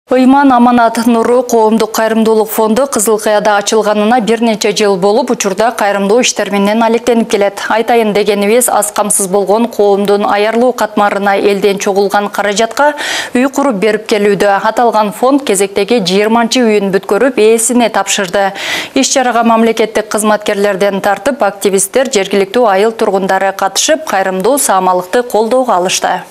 Ыйман Аманат Нуру коомдук кайрымдуулук фонду Кызыл Кыяда ачылганына бир нече жыл болуп, учурда кайрымдуу иштер менен алектенип келет. Айтайын дегенибиз, аз камсыз болгон коомдун аярлуу катмарына элден чогулган каражатка үй куруп берип келүүдө. Аталган фонд кезектеги 20-чы үйүн бүткөрүп, ээсине тапшырды. Иш чарага мамлекеттик кызматкерлерден тартып, активисттер, жергиликтүү айыл тургундары катышып, кайрымдуу саамалыкты колдоого алышты.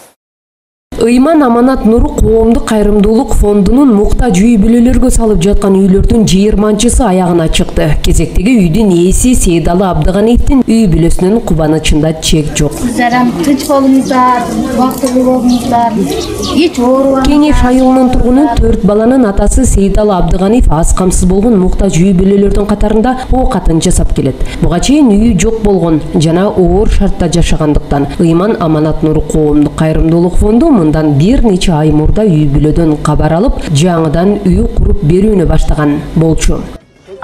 Ыйман Аманат Нуру коомдук кайрымдуулук фондунун муктаж үй бүлөлөргө салып жаткан үйлөрдүн 20-чысы аягына чыкты. Кезектеги үйдүн ээси Сейдалы Абдыганиевдин үй бүлөсүнүн кубанычында чек жок. Сиздер тынч болуңуздар, бактылуу болуңуздар, эч оорубаңыздар. Кеңеш айылынын тургуну 4 баланын атасы Сейдалы Абдыганиев аз камсыз болгон муктаж үй бүлөлөрдүн катарында оокатын жасап келет. Буга чейин үйү жок болгон жана оор шартта жашагандыктан Ыйман Аманат Нуру коомдук кайрымдуулук фонду мындан бир нече ай мурда үй бүлөдөн кабар алып, жаңыдан үй куруп берүүнү баштаган болчу.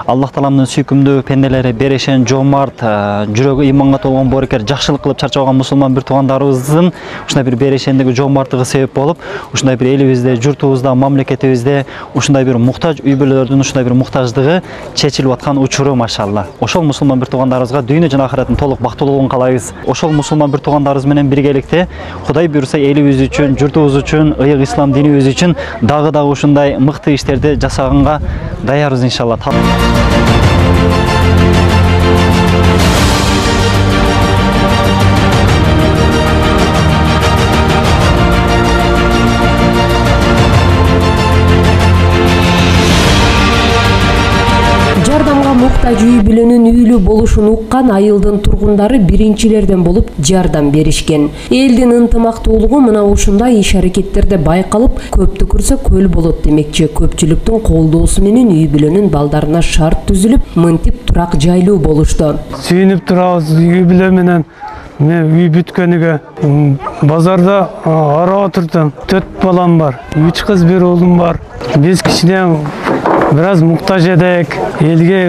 Аллах Тааланын сүйкүмдүү пенделери, берешен, жомарт, жүрөгү иманга толгон боорукер, жакшылык кылып чарчабаган мусулман бир туугандарыбыздын ушундай бир берешендиги, жомарттыгы себеп болуп, ушундай бир элибизде, журтубузда, мамлекетибизде ушундай бир муктаж үй бүлөлөрдүн ушундай бир муктаждыгы чечилип аткан учуру машалла. Ошол мусулман бир туугандарыбызга дүйнө жана ахиреттин толук бактылуулугун каалайбыз. Ошол мусулман бир туугандарыбыз менен биргеликте Кудай буйруса элибиз үчүн, журтубуз үчүн, ыйык ислам динибиз үчүн дагы ушундай мыкты иштерди жасаганга даярбыз иншалла. Жардамга муктаж үй бүлөнүн үйлүү болушун уккан айылдын тургундары биринчилерден болуп жардам беришкен. Элдин ынтымактуулугу мына ушундай иш-аракеттерде байкалып, көптү көрсө көл болот демекчи. Көпчүлүктүн колдоосу менен үй бүлөнүн балдарына шарт түзүлүп, мынтип турак жайлуу болушту. Сүйүнүп турабыз үй бүлө менен. Мен үй бүткөнүгө базарда арап турдум. 4 балам бар. 3 кыз, 1 уулум бар. Биз кичинен biraz muhtaç edek, elge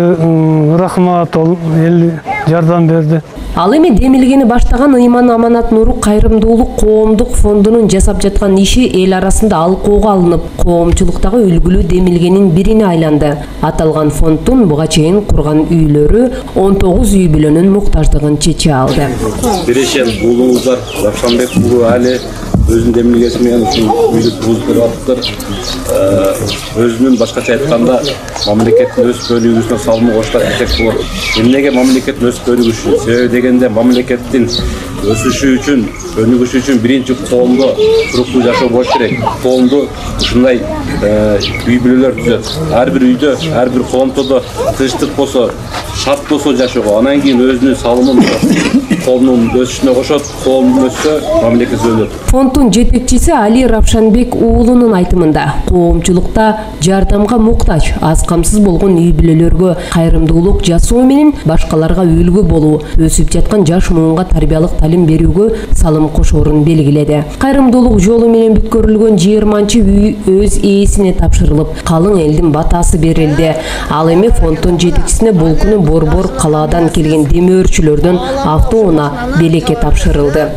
rahmat ol, el жардам берди. Ал эми демилгени баштаган Ыйман Аманат Нуру кайрымдуулук коомдук фондунун жасап жаткан иши эл арасында алкоого алынып, коомчулуктагы үлгүлүү демилгенин бирине айланды. Аталган фонддун буга чейин курган үйлөрү 19 үй бүлөнүн муктаждыгын чече алды. Берешен уулуңуздар, Равшанбек уулу али өзүнүн демилгеси менен үйдү тургузуп атыптыр. Өзүнүн башкача айтканда мамлекеттин өз бөлүгүнө салымы коштар керек болот. Эмнеге мамлекеттин өз бөлүгү? Себеби дегенде мамлекеттин өсүшү үчүн, өнүгүшү үчүн биринчи коомдо туруктуу жашоо болуш керек. Коомду ушундай үй бүлөлөр түзөт. Ар бир үйдө, ар бир коомдо тынчтык болсо, шарт болсо жашоого, анан кийин өзүнүн салымын коомдун өсүшүнө кошот, коом өссө, мамлекет өнөт. Фонддун жетекчиси Али Равшанбек уулунун айтымында, коомчулукта жардамга муктаж, аз камсыз болгон үй бүлөлөргө кайрымдуулук жасоо менен башкаларга үлгү болуу, өсүп жаткан жаш муунга тарбиялык талим берүүгө салым кошоорун белгиледи. Кайрымдуулук жолу менен бүткөрүлгөн 20-чы үй өз ээсине тапшырылып, калың элдин батасы берилди. Ал эми фонддун жетекчисине бул күнү Борбор калаадан келген демөөрчүлөрдөн автоунаа белекке тапшырылды.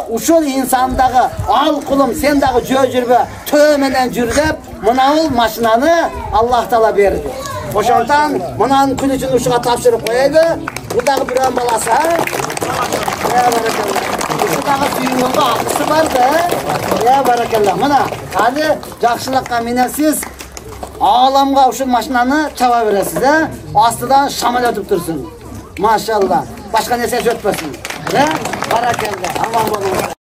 Ушул инсандагы ал кулум сен дагы жөө жүрбө, төө менен жүр деп, мынау машинаны Аллах Таала берди. Ошондон мынанын күнү үчүн ушуга тапшырып коелу. Бул дагы бирөө баласы. Ушу дагы сүйүнгөнгө акысы бар да. Баракалла. Мына али жакшылыкка минесиз ааламга ушул машинаны чаба бересиз, астыдан шамал өтүп турсун. Машалла. Башка нерсе өтпөсүн. Баракалла. Аман болуңуздар.